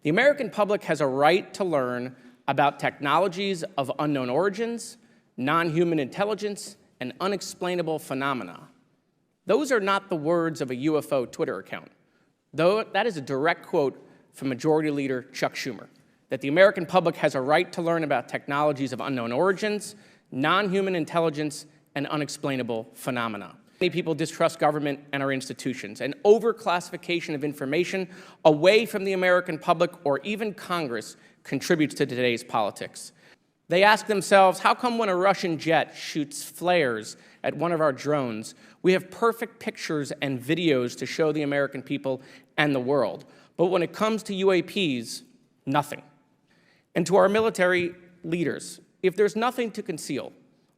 The American public has a right to learn about technologies of unknown origins, non-human intelligence, and unexplainable phenomena. Those are not the words of a UFO Twitter account. Though that is a direct quote from Majority Leader Chuck Schumer, that the American public has a right to learn about technologies of unknown origins, non-human intelligence, and unexplainable phenomena. Many people distrust government and our institutions, and overclassification of information away from the American public or even Congress contributes to today's politics. They ask themselves, how come when a Russian jet shoots flares at one of our drones, we have perfect pictures and videos to show the American people and the world, but when it comes to UAPs, nothing. And to our military leaders, if there's nothing to conceal,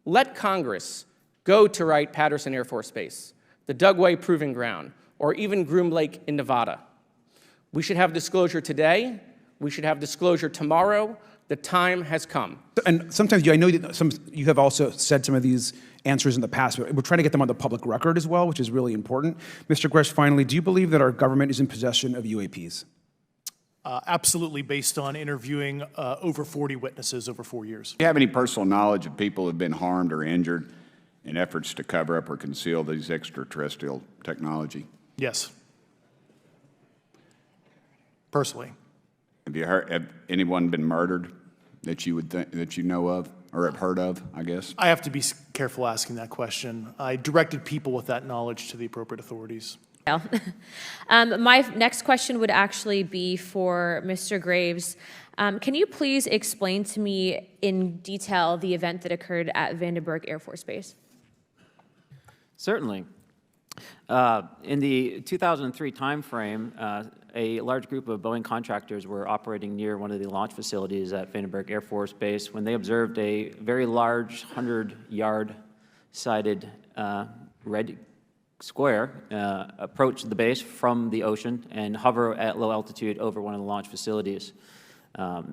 let Congress go to Wright-Patterson Air Force Base, the Dugway Proving Ground, or even Groom Lake in Nevada. We should have disclosure today. We should have disclosure tomorrow. The time has come. And sometimes, I know that you have also said some of these answers in the past, but we're trying to get them on the public record as well, which is really important. Mr. Grush, finally, do you believe that our government is in possession of UAPs? Absolutely, based on interviewing over 40 witnesses over 4 years. Do you have any personal knowledge of people who have been harmed or injured in efforts to cover up or conceal these extraterrestrial technology? Yes. Personally. Have anyone been murdered that you would think, that you know of or have heard of, I guess? I have to be careful asking that question. I directed people with that knowledge to the appropriate authorities. My next question would actually be for Mr. Graves. Can you please explain to me in detail the event that occurred at Vandenberg Air Force Base? Certainly. In the 2003 timeframe, a large group of Boeing contractors were operating near one of the launch facilities at Vandenberg Air Force Base when they observed a very large 100-yard-sided red square approach the base from the ocean and hover at low altitude over one of the launch facilities.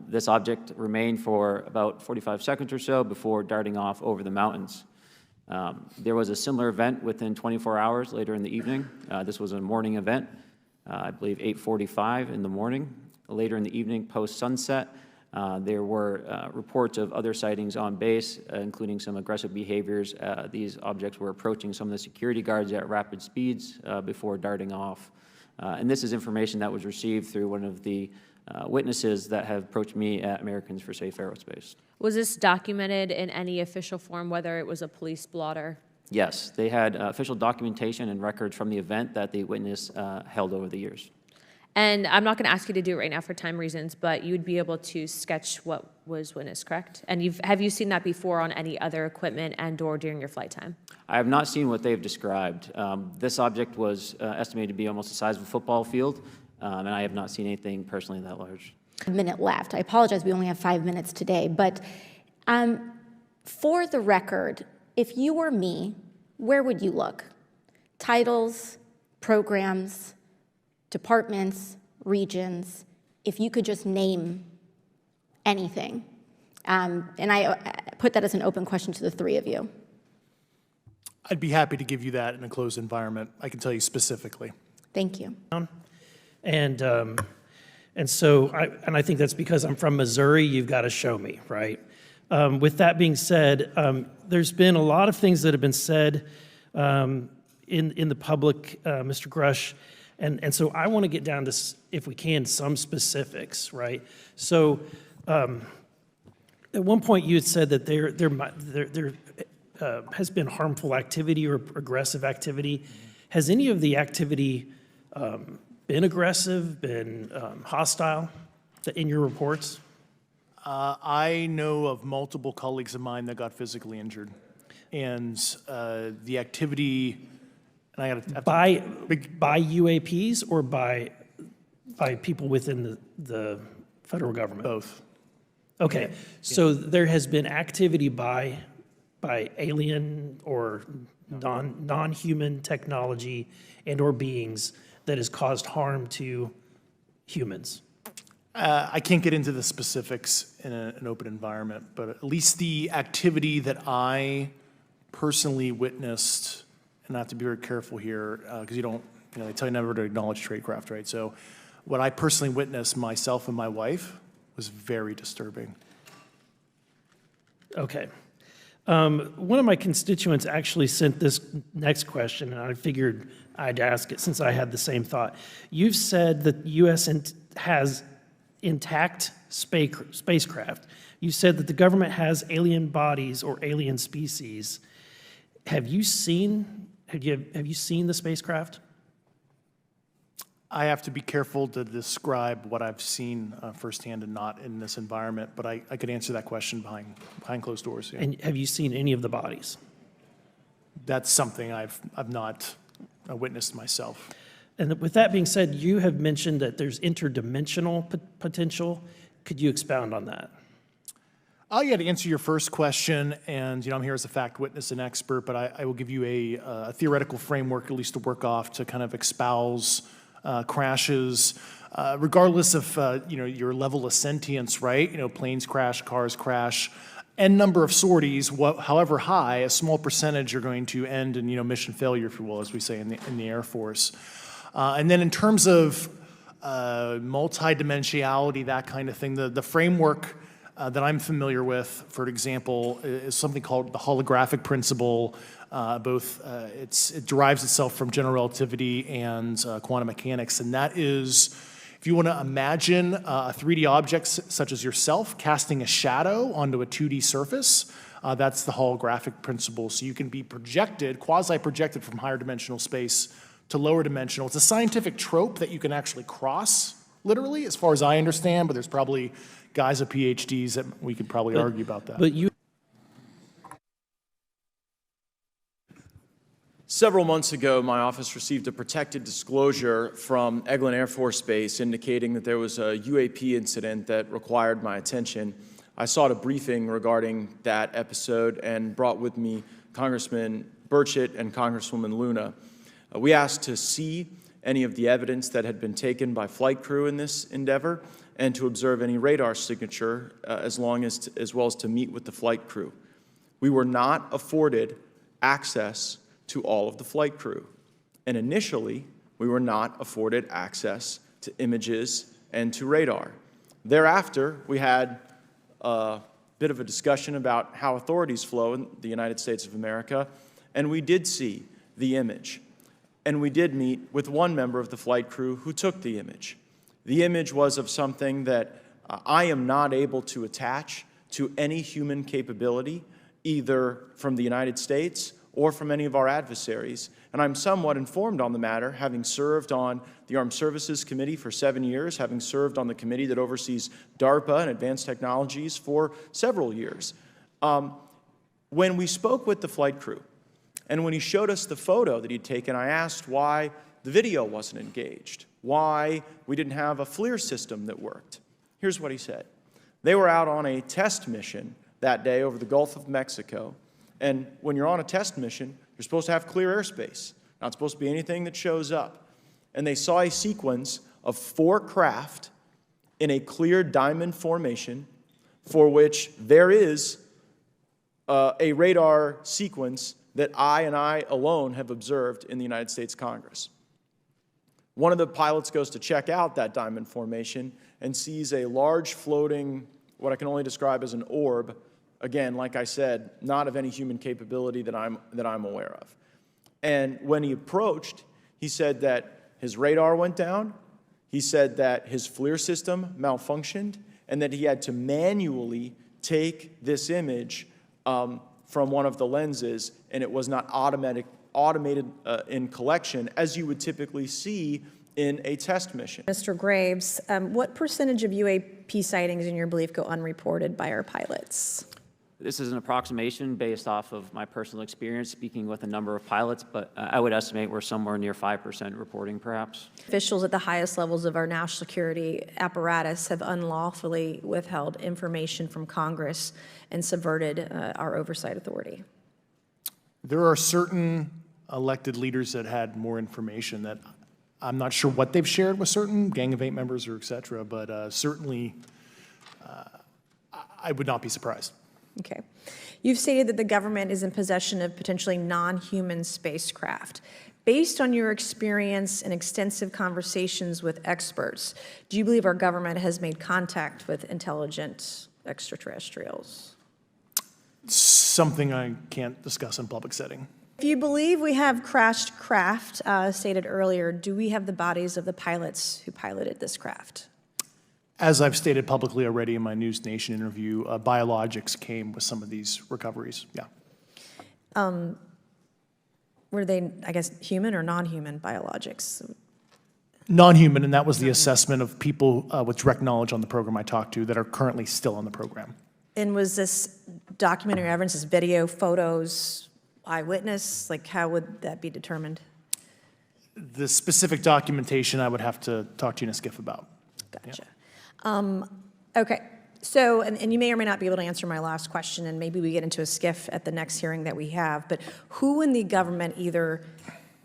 This object remained for about 45 seconds or so before darting off over the mountains. There was a similar event within 24 hours later in the evening. This was a morning event, I believe 8:45 in the morning. Later in the evening, post-sunset, there were reports of other sightings on base, including some aggressive behaviors. These objects were approaching some of the security guards at rapid speeds before darting off. And this is information that was received through one of the witnesses that have approached me at Americans for Safe Aerospace. Was this documented in any official form, whether it was a police blotter? Yes, they had official documentation and records from the event that the witness held over the years. And I'm not going to ask you to do it right now for time reasons, but you would be able to sketch what was witnessed, correct? And have you seen that before on any other equipment and/or during your flight time? I have not seen what they've described. This object was estimated to be almost the size of a football field, and I have not seen anything personally that large. A minute left. I apologize, we only have 5 minutes today, but for the record, if you were me, where would you look? Titles, programs, departments, regions, if you could just name anything. And I put that as an open question to the three of you. I'd be happy to give you that in a closed environment. I can tell you specifically. Thank you. And so I think that's because I'm from Missouri, you've got to show me, right? With that being said, there's been a lot of things that have been said in the public, Mr. Grush, and so I want to get down to, if we can, some specifics, right? So at one point you had said that there has been harmful activity or aggressive activity. Has any of the activity been aggressive, been hostile in your reports? I know of multiple colleagues of mine that got physically injured. And the activity, and I got by UAPs or by people within the federal government? Both. Okay, yeah. So there has been activity by alien or non-human technology and or beings that has caused harm to humans. I can't get into the specifics in an open environment, but at least the activity that I personally witnessed, and I have to be very careful here, because they tell you never to acknowledge tradecraft, right? So what I personally witnessed myself and my wife was very disturbing. Okay. One of my constituents actually sent this next question, and I figured I'd ask it since I had the same thought. You've said that the U.S. has intact spacecraft. You said that the government has alien bodies or alien species. Have you seen the spacecraft? I have to be careful to describe what I've seen firsthand and not in this environment, but I could answer that question behind closed doors. Yeah. And have you seen any of the bodies? That's something I've not witnessed myself. And with that being said, you have mentioned that there's interdimensional potential. Could you expound on that? Yeah, to answer your first question, and I'm here as a fact witness and expert, but I will give you a theoretical framework, at least to work off, to kind of espouse crashes, regardless of your level of sentience, right? Planes crash, cars crash, n number of sorties, however high, a small percentage are going to end in mission failure, if you will, as we say in the Air Force. And then in terms of multidimensionality, that kind of thing, the framework that I'm familiar with, for example, is something called the holographic principle. It derives itself from general relativity and quantum mechanics, and that is, if you want to imagine a 3D object such as yourself casting a shadow onto a 2D surface, that's the holographic principle. So you can be projected, quasi-projected from higher dimensional space to lower dimensional. It's a scientific trope that you can actually cross, literally, as far as I understand, but there's probably guys with PhDs that we could probably argue about that. But you Several months ago, my office received a protected disclosure from Eglin Air Force Base indicating that there was a UAP incident that required my attention. I sought a briefing regarding that episode and brought with me Congressman Burchett and Congresswoman Luna. We asked to see any of the evidence that had been taken by flight crew in this endeavor and to observe any radar signature as well as to meet with the flight crew. We were not afforded access to all of the flight crew. And initially, we were not afforded access to images and to radar. Thereafter, we had a bit of a discussion about how authorities flow in the United States of America, and we did see the image. And we did meet with one member of the flight crew who took the image. The image was of something that I am not able to attach to any human capability, either from the United States or from any of our adversaries. And I'm somewhat informed on the matter, having served on the Armed Services Committee for 7 years, having served on the committee that oversees DARPA and advanced technologies for several years. When we spoke with the flight crew, and when he showed us the photo that he'd taken, I asked why the video wasn't engaged, why we didn't have a FLIR system that worked. Here's what he said. They were out on a test mission that day over the Gulf of Mexico. And when you're on a test mission, you're supposed to have clear airspace. Not supposed to be anything that shows up. And they saw a sequence of 4 craft in a clear diamond formation for which there is a radar sequence that I alone have observed in the United States Congress. One of the pilots goes to check out that diamond formation and sees a large floating, what I can only describe as an orb. Again, like I said, not of any human capability that I'm aware of. And when he approached, he said that his radar went down, he said that his FLIR system malfunctioned, and that he had to manually take this image from one of the lenses, and it was not automated in collection, as you would typically see in a test mission. Mr. Graves, what percentage of UAP sightings, in your belief, go unreported by our pilots? This is an approximation based off of my personal experience speaking with a number of pilots, but I would estimate we're somewhere near 5% reporting, perhaps. Officials at the highest levels of our national security apparatus have unlawfully withheld information from Congress and subverted our oversight authority. There are certain elected leaders that had more information that I'm not sure what they've shared with certain Gang of 8 members or et cetera, but certainly I would not be surprised. Okay. You've stated that the government is in possession of potentially non-human spacecraft. Based on your experience and extensive conversations with experts, do you believe our government has made contact with intelligent extraterrestrials? Something I can't discuss in public setting. If you believe we have crashed craft, stated earlier, do we have the bodies of the pilots who piloted this craft? As I've stated publicly already in my News Nation interview, biologics came with some of these recoveries, yeah. Were they, I guess, human or non-human biologics? Non-human, and that was the assessment of people with direct knowledge on the program I talked to that are currently still on the program. And was this documentary evidence, this video, photos, eyewitness? Like, how would that be determined? The specific documentation I would have to talk to you in a skiff about. Gotcha. Okay. So, and you may or may not be able to answer my last question, and maybe we get into a skiff at the next hearing that we have, but who in the government, either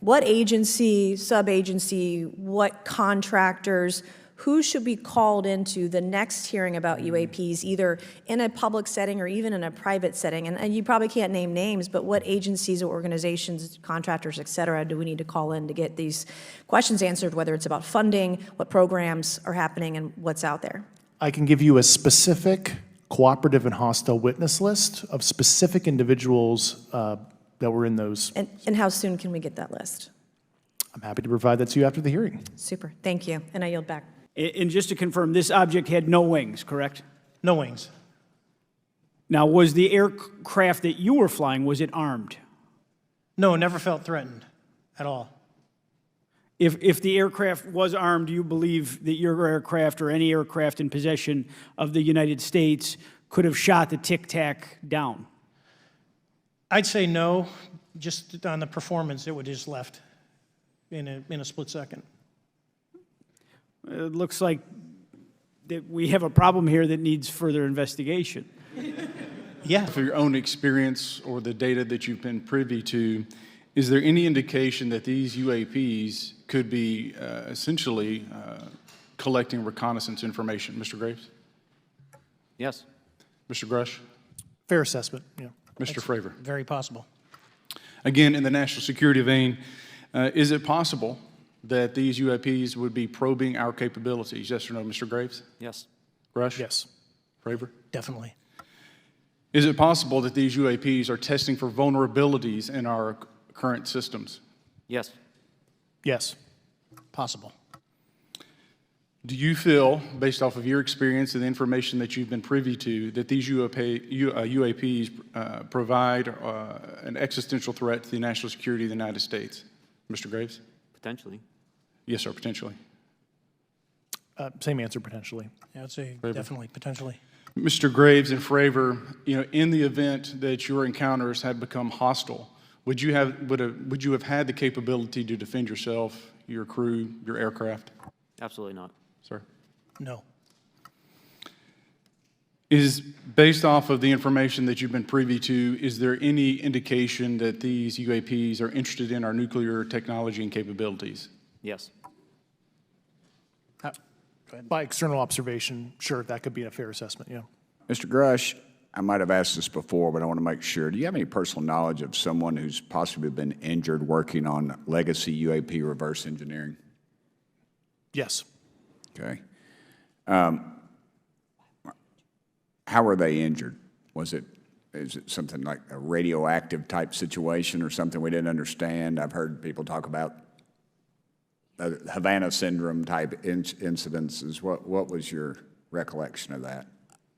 what agency, sub-agency, what contractors, who should be called into the next hearing about UAPs, either in a public setting or even in a private setting? And you probably can't name names, but what agencies or organizations, contractors, et cetera, do we need to call in to get these questions answered, whether it's about funding, what programs are happening, and what's out there? I can give you a specific cooperative and hostile witness list of specific individuals that were in those. And how soon can we get that list? I'm happy to provide that to you after the hearing. Super. Thank you. And I yield back. And just to confirm, this object had no wings, correct? No wings. Now, was the aircraft that you were flying, was it armed? No, never felt threatened at all. If the aircraft was armed, do you believe that your aircraft or any aircraft in possession of the United States could have shot the Tic Tac down? I'd say no, just on the performance, it would just left in a split second. It looks like that we have a problem here that needs further investigation. Yeah. For your own experience or the data that you've been privy to, is there any indication that these UAPs could be essentially collecting reconnaissance information? Mr. Graves? Yes. Mr. Grush? Fair assessment, yeah. Mr. Fravor? Very possible. Again, in the national security vein, is it possible that these UAPs would be probing our capabilities? Yes or no, Mr. Graves? Yes. Grush? Yes. Fravor? Definitely. Is it possible that these UAPs are testing for vulnerabilities in our current systems? Yes. Yes. Possible. Do you feel, based off of your experience and the information that you've been privy to, that these UAPs provide an existential threat to the national security of the United States? Mr. Graves? Potentially. Yes, sir, potentially. Same answer, potentially. Yeah, I'd say Fravor. definitely, potentially. Mr. Graves and Fravor, in the event that your encounters had become hostile, would you have had the capability to defend yourself, your crew, your aircraft? Absolutely not. Sir? No. Is, based off of the information that you've been privy to, is there any indication that these UAPs are interested in our nuclear technology and capabilities? Yes. By external observation, sure, that could be a fair assessment, yeah. Mr. Grush, I might have asked this before, but I want to make sure. Do you have any personal knowledge of someone who's possibly been injured working on legacy UAP reverse engineering? Yes. Okay. How were they injured? Is it something like a radioactive type situation or something we didn't understand? I've heard people talk about Havana syndrome type incidences. What was your recollection of that?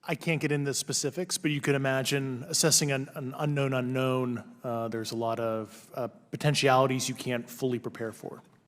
I can't get into specifics, but you could imagine assessing an unknown unknown. There's a lot of potentialities you can't fully prepare for.